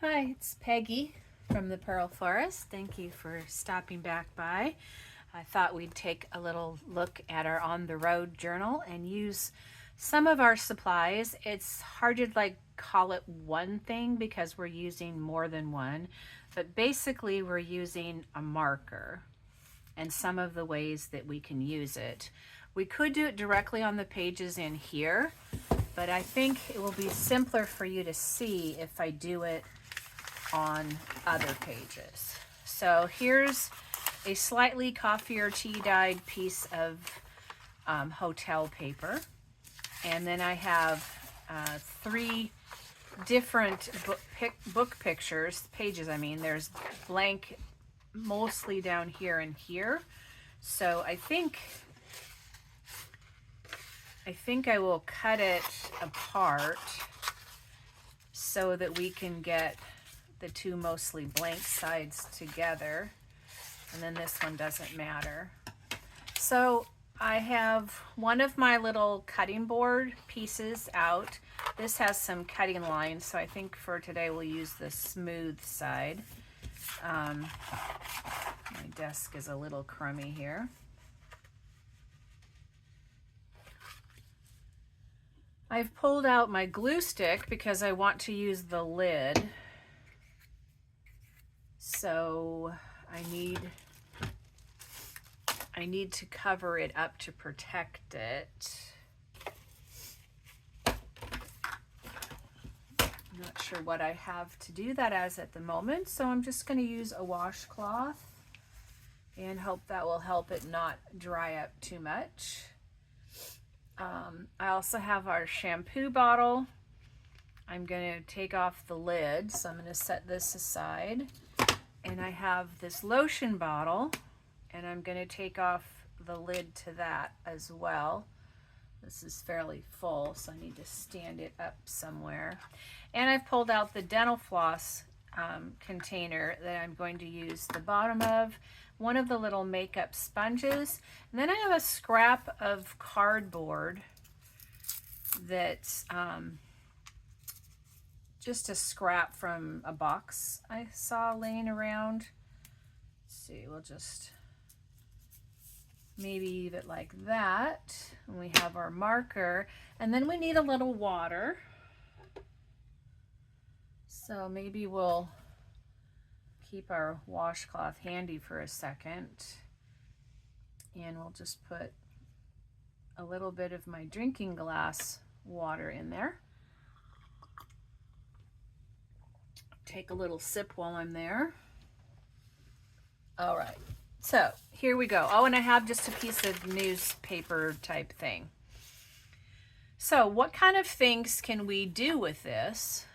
Hi, it's Peggy from the Pearl Forest. Thank you for stopping back by. I thought we'd take a little look at our on the road journal and use some of our supplies. It's hard to call it one thing because we're using more than one, but basically we're using a marker and some of the ways that we can use it. We could do it directly on the pages in here, but I think it will be simpler for you to see if I do it on other pages. So here's a slightly coffee or tea dyed piece of hotel paper. And then I have three different book pictures, pages I mean. There's blank mostly down here and here. So I think I will cut it apart so that we can get the two mostly blank sides together, and then this one doesn't matter. So I have one of my little cutting board pieces out. This has some cutting lines, so I think for today we'll use the smooth side. My desk is a little crummy here. I've pulled out my glue stick because I want to use the lid. So I need to cover it up to protect it. I'm not sure what I have to do that as at the moment, so I'm just going to use a washcloth and hope that will help it not dry up too much. I also have our shampoo bottle. I'm going to take off the lid, so I'm going to set this aside. And I have this lotion bottle, and I'm going to take off the lid to that as well. This is fairly full, so I need to stand it up somewhere. And I've pulled out the dental floss container that I'm going to use the bottom of, one of the little makeup sponges, and then I have a scrap of cardboard that's just a scrap from a box I saw laying around. Let's see, we'll just maybe leave it like that. And we have our marker, and then we need a little water. So maybe we'll keep our washcloth handy for a second, and we'll just put a little bit of my drinking glass water in there. Take a little sip while I'm there. All right, so here we go. Oh, and I have just a piece of newspaper type thing. So what kind of things can we do with this?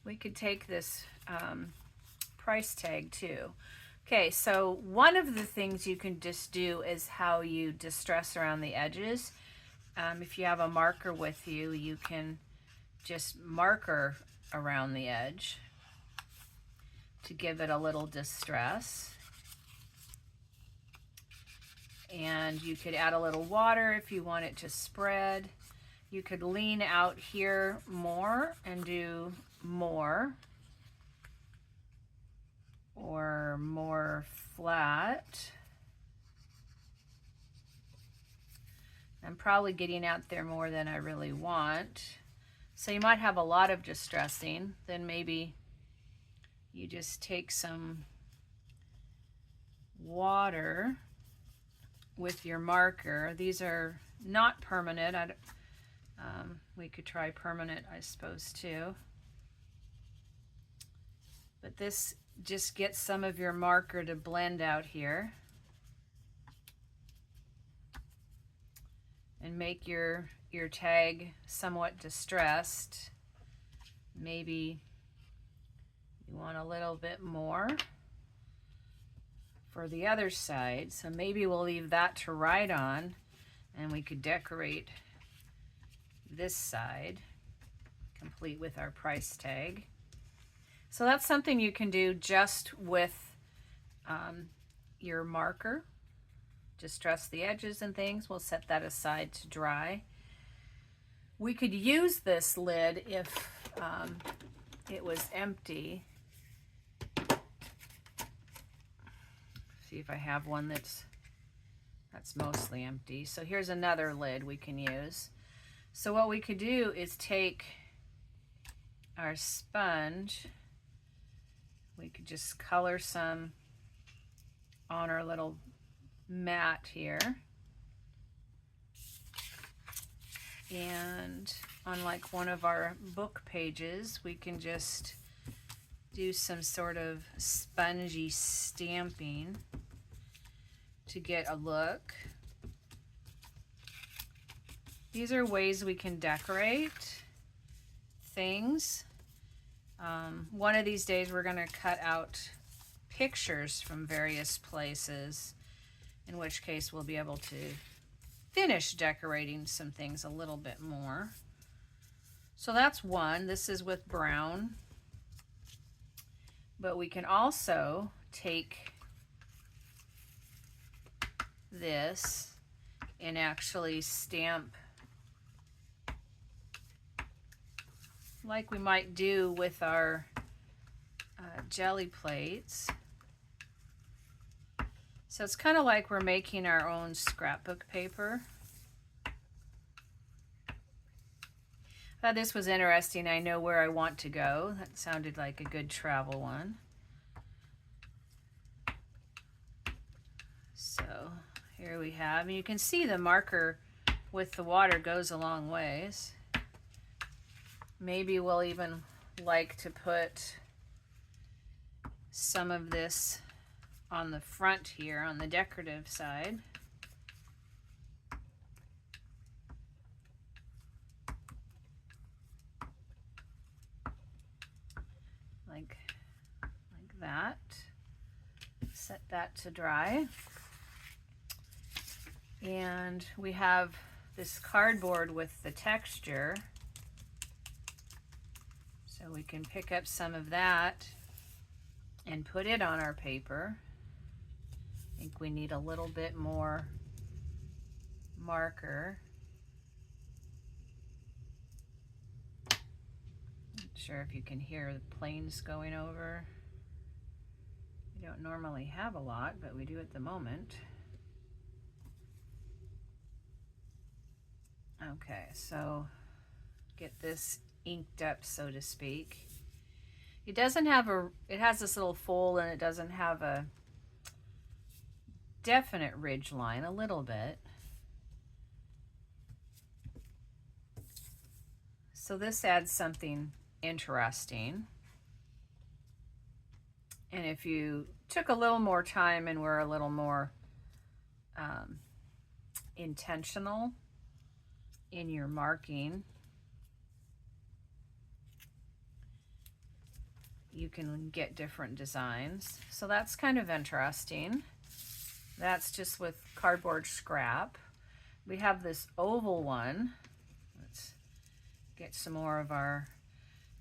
We could take this price tag too. Okay, so one of the things you can just do is how you distress around the edges. If you have a marker with you, you can just marker around the edge to give it a little distress. And you could add a little water if you want it to spread. You could lean out here more and do more, or more flat. I'm probably getting out there more than I really want. So you might have a lot of distressing. Then maybe you just take some water with your marker. These are not permanent. We could try permanent, I suppose, too. But this just gets some of your marker to blend out here and make your tag somewhat distressed. Maybe you want a little bit more for the other side, so maybe we'll leave that to write on, and we could decorate this side complete with our price tag. So that's something you can do just with your marker. Distress the edges and things. We'll set that aside to dry. We could use this lid if it was empty. See if I have one that's mostly empty. So here's another lid we can use. So what we could do is take our sponge, we could just color some on our little mat here. And on like one of our book pages, we can just do some sort of spongy stamping to get a look. These are ways we can decorate things. One of these days we're going to cut out pictures from various places, in which case we'll be able to finish decorating some things a little bit more. So that's one. This is with brown. But we can also take this and actually stamp like we might do with our jelly plates. So it's kind of like we're making our own scrapbook paper. Thought this was interesting. I know where I want to go. That sounded like a good travel one. So here we have, and you can see the marker with the water goes a long ways. Maybe we'll even like to put some of this on the front here on the decorative side. Like that. Set that to dry. And we have this cardboard with the texture. So we can pick up some of that and put it on our paper. I think we need a little bit more marker. Not sure if you can hear the planes going over. We don't normally have a lot, but we do at the moment. Okay, so get this inked up, so to speak. It doesn't have it has this little fold, and it doesn't have a definite ridge line, a little bit. So this adds something interesting. And if you took a little more time and were a little more intentional in your marking, you can get different designs. So that's kind of interesting. That's just with cardboard scrap. We have this oval one. Let's get some more of our,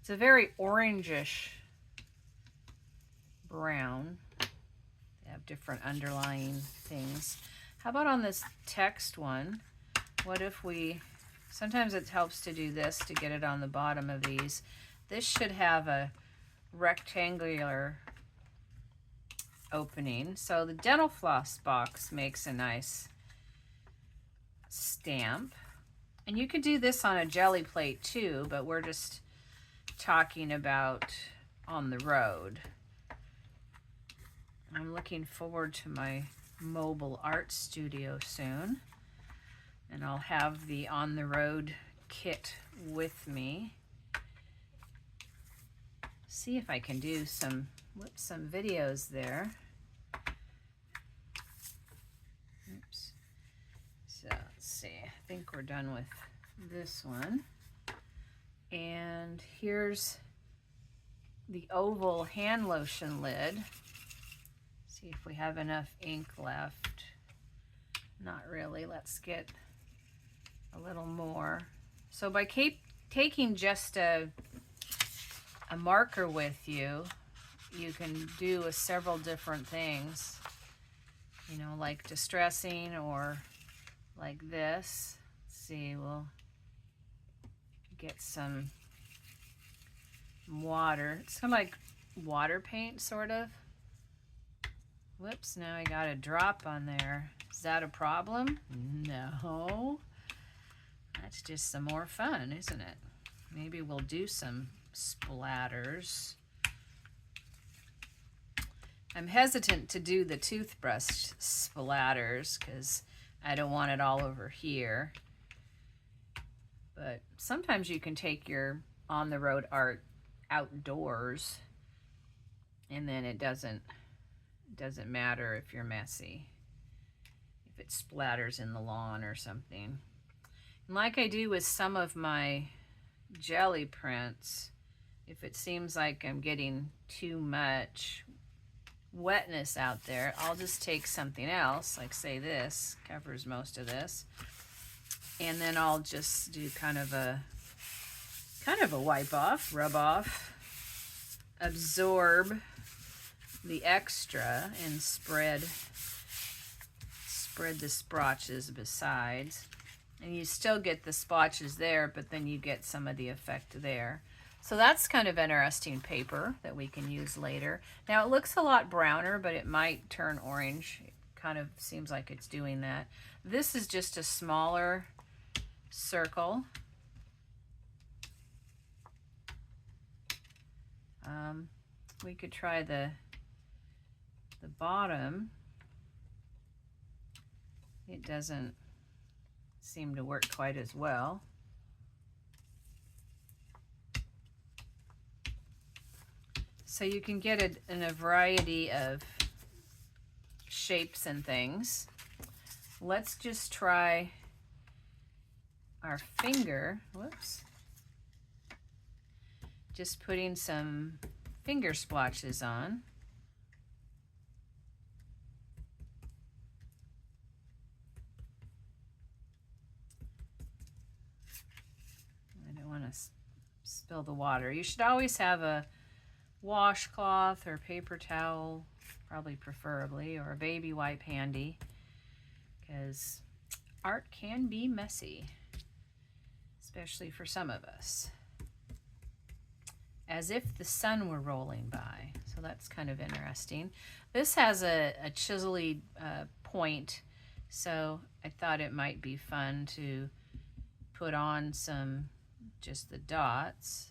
it's a very orangish brown. They have different underlying things. How about on this text one? What if we, sometimes it helps to do this to get it on the bottom of these. This should have a rectangular opening. So the dental floss box makes a nice stamp. And you could do this on a jelly plate too, but we're just talking about on the road. I'm looking forward to my mobile art studio soon, and I'll have the on the road kit with me. See if I can do some videos there. Oops. So let's see, I think we're done with this one. And here's the oval hand lotion lid. See if we have enough ink left. Not really. Let's get a little more. So by taking just a marker with you, you can do several different things, you know, like distressing or like this. Let's see, we'll get some water. It's kind of like water paint, sort of. Whoops, now I got a drop on there. Is that a problem? No. That's just some more fun, isn't it? Maybe we'll do some splatters. I'm hesitant to do the toothbrush splatters because I don't want it all over here. But sometimes you can take your on-the-road art outdoors and then it doesn't matter if you're messy, if it splatters in the lawn or something. And like I do with some of my jelly prints, if it seems like I'm getting too much wetness out there, I'll just take something else, like say this covers most of this, and then I'll just do kind of a wipe off, rub off, absorb the extra, and spread the splotches besides. And you still get the splotches there, but then you get some of the effect there. So that's kind of interesting paper that we can use later. Now it looks a lot browner, but it might turn orange. It kind of seems like it's doing that. This is just a smaller circle. We could try the bottom. It doesn't seem to work quite as well. So you can get it in a variety of shapes and things. Let's just try our finger. Whoops. Just putting some finger splotches on. I don't want to spill the water. You should always have a washcloth or paper towel, probably preferably, or a baby wipe handy, because art can be messy, especially for some of us. As if the sun were rolling by. So that's kind of interesting. This has a chisel-y point, so I thought it might be fun to put on some, just the dots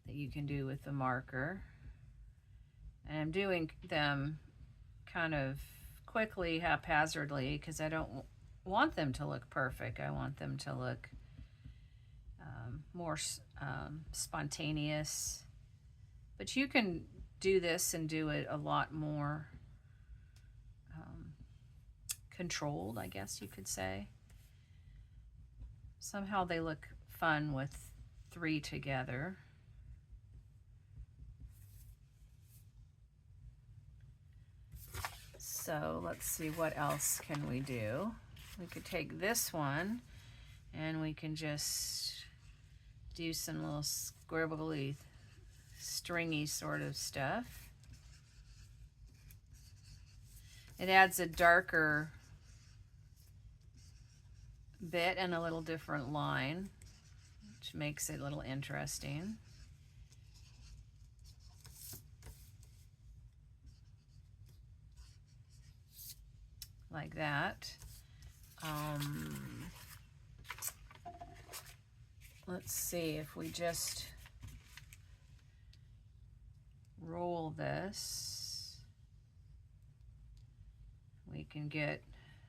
that you can do with the marker. And I'm doing them kind of quickly, haphazardly, because I don't want them to look perfect. I want them to look more spontaneous. But you can do this and do it a lot more controlled, I guess you could say. Somehow they look fun with 3 together. So let's see, what else can we do? We could take this one and we can just do some little scribbly, stringy sort of stuff. It adds a darker bit and a little different line, which makes it a little interesting. Like that. Let's see if we just roll this, we can get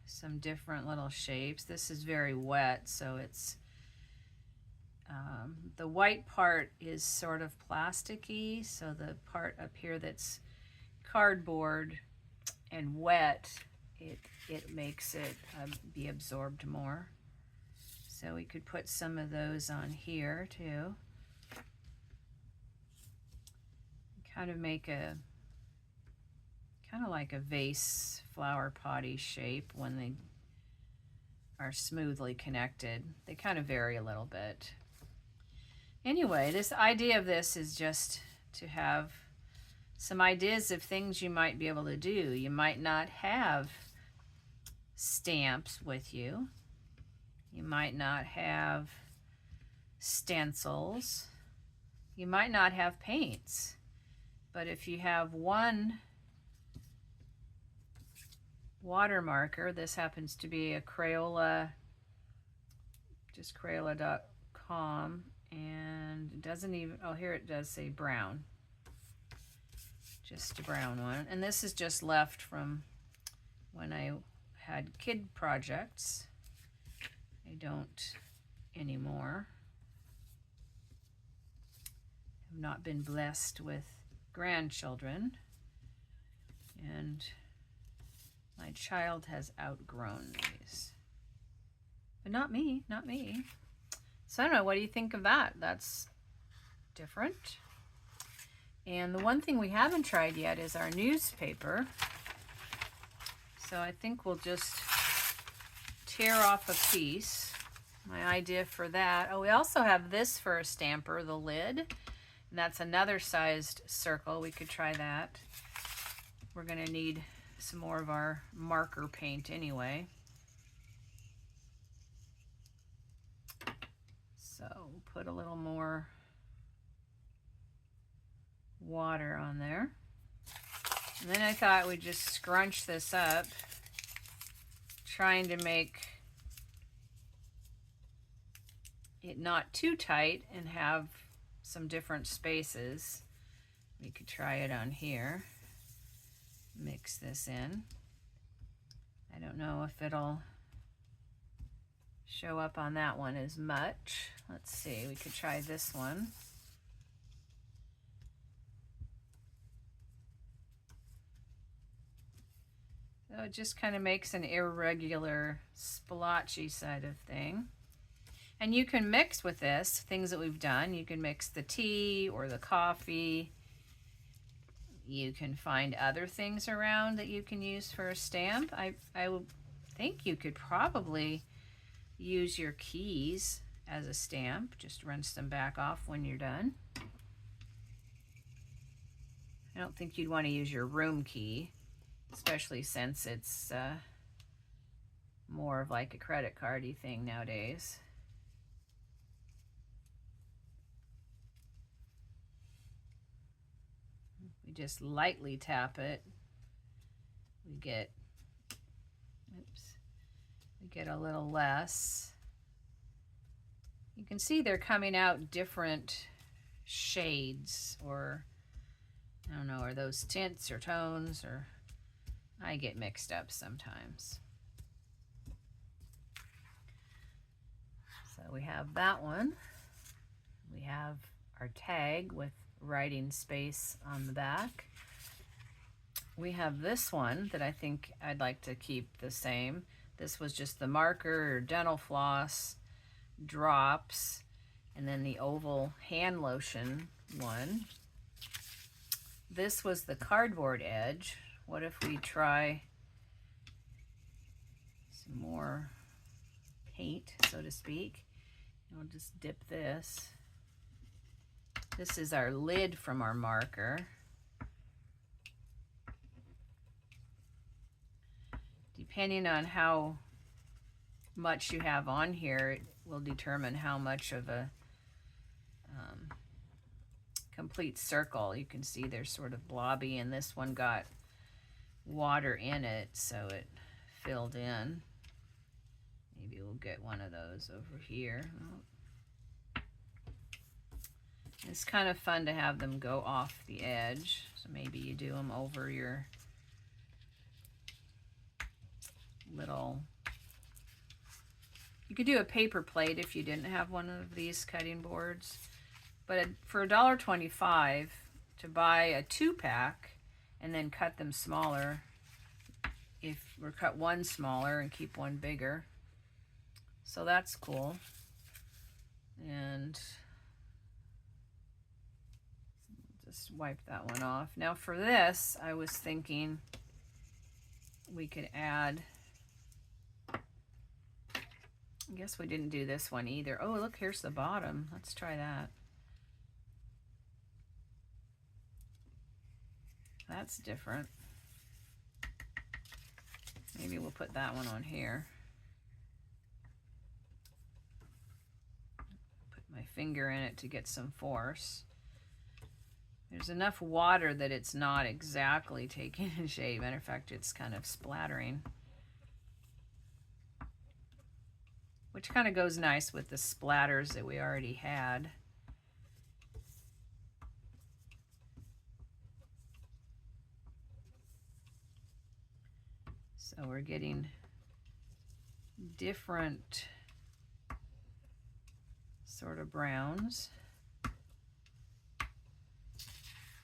some different little shapes. This is very wet, so it's the white part is sort of plasticky, so the part up here that's cardboard and wet, it makes it be absorbed more. So we could put some of those on here too. Kind of make a, kind of like a vase flower potty shape when they are smoothly connected. They kind of vary a little bit. Anyway, this idea of this is just to have some ideas of things you might be able to do. You might not have stamps with you. You might not have stencils, you might not have paints. But if you have one water marker, this happens to be a Crayola, just Crayola.com, and it doesn't even, oh, here it does say brown. Just a brown one. And this is just left from when I had kid projects. I don't anymore. I've not been blessed with grandchildren, and my child has outgrown these. But not me, not me. So I don't know, what do you think of that? That's different. And the one thing we haven't tried yet is our newspaper. So I think we'll just tear off a piece. My idea for that. Oh, we also have this for a stamper, the lid. And that's another sized circle. We could try that. We're going to need some more of our marker paint anyway. So put a little more water on there. And then I thought we'd just scrunch this up, trying to make it not too tight and have some different spaces. We could try it on here. Mix this in. I don't know if it'll show up on that one as much. Let's see, we could try this one. So it just kind of makes an irregular, splotchy side of thing. And you can mix with this, things that we've done. You can mix the tea or the coffee. You can find other things around that you can use for a stamp. I would think you could probably use your keys as a stamp. Just rinse them back off when you're done. I don't think you'd want to use your room key, especially since it's more of like a credit card-y thing nowadays. We just lightly tap it. We get, oops, we get a little less. You can see they're coming out different shades, or I don't know, are those tints or tones, or I get mixed up sometimes. So we have that one. We have our tag with writing space on the back. We have this one that I think I'd like to keep the same. This was just the marker or dental floss drops, and then the oval hand lotion one. This was the cardboard edge. What if we try some more paint, so to speak? And we'll just dip this. This is our lid from our marker. Depending on how much you have on here, it will determine how much of a complete circle. You can see they're sort of blobby, and this one got water in it, so it filled in. Maybe we'll get one of those over here. It's kind of fun to have them go off the edge, so maybe you do them over your little, you could do a paper plate if you didn't have one of these cutting boards. But for $1.25 to buy a 2-pack and then cut them smaller, or cut one smaller and keep one bigger. So that's cool. And just wipe that one off. Now for this, I was thinking we could add, I guess we didn't do this one either. Oh, look, here's the bottom. Let's try that. That's different. Maybe we'll put that one on here. Put my finger in it to get some force. There's enough water that it's not exactly taking a shape. Matter of fact, it's kind of splattering, which kind of goes nice with the splatters that we already had. So we're getting different sort of browns.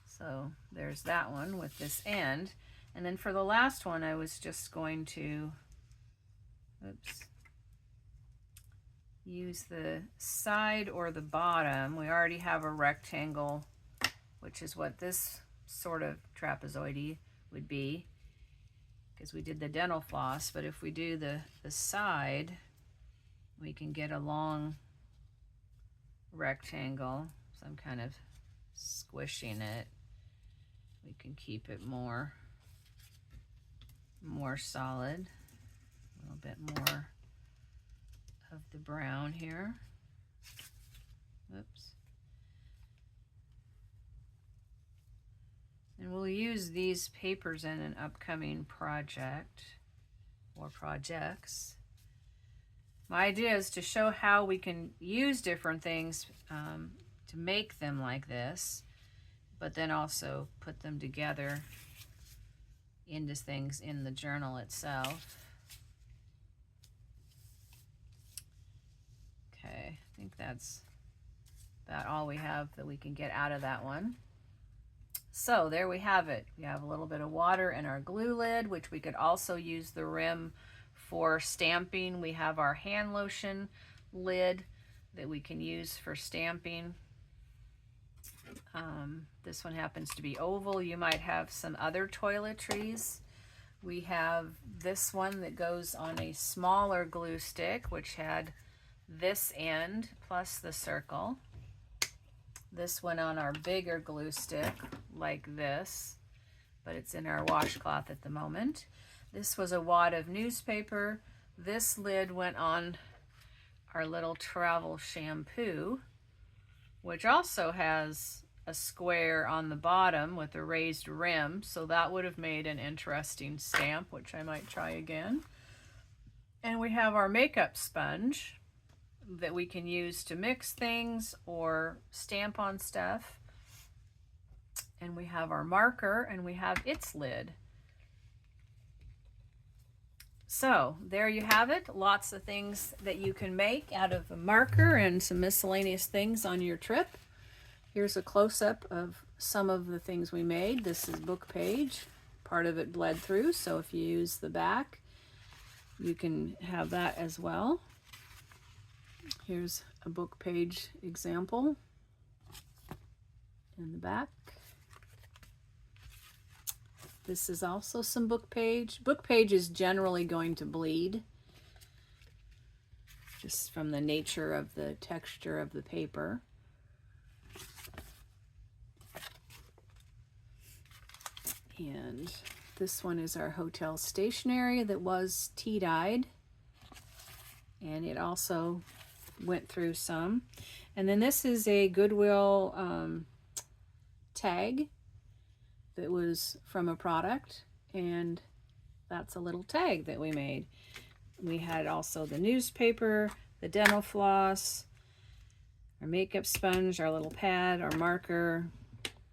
So there's that one with this end. And then for the last one, I was just going to, use the side or the bottom. We already have a rectangle, which is what this sort of trapezoid would be, because we did the dental floss. But if we do the side, we can get a long rectangle. So I'm kind of squishing it. We can keep it more solid, a little bit more of the brown here. Oops. And we'll use these papers in an upcoming project or projects. My idea is to show how we can use different things to make them like this, but then also put them together into things in the journal itself. Okay, I think that's about all we have that we can get out of that one. So there we have it. We have a little bit of water in our glue lid, which we could also use the rim for stamping. We have our hand lotion lid that we can use for stamping. This one happens to be oval. You might have some other toiletries. We have this one that goes on a smaller glue stick, which had this end plus the circle. This one on our bigger glue stick like this, but it's in our washcloth at the moment. This was a wad of newspaper. This lid went on our little travel shampoo, which also has a square on the bottom with a raised rim, so that would have made an interesting stamp, which I might try again. And we have our makeup sponge that we can use to mix things or stamp on stuff. And we have our marker, and we have its lid. So there you have it. Lots of things that you can make out of a marker and some miscellaneous things on your trip. Here's a close-up of some of the things we made. This is book page. Part of it bled through, so if you use the back, you can have that as well. Here's a book page example in the back. This is also some book page. Book page is generally going to bleed, just from the nature of the texture of the paper. And this one is our hotel stationery that was tea-dyed, and it also went through some. And then this is a Goodwill tag that was from a product, and that's a little tag that we made. We had also the newspaper, the dental floss, our makeup sponge, our little pad, our marker,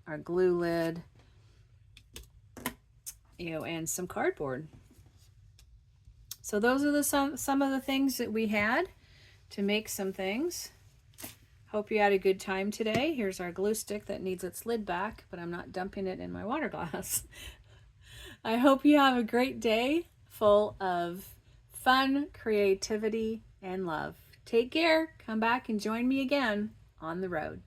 our glue lid, and some cardboard. So those are some of the things that we had to make some things. Hope you had a good time today. Here's our glue stick that needs its lid back, but I'm not dumping it in my water glass. I hope you have a great day full of fun, creativity, and love. Take care. Come back and join me again on the road.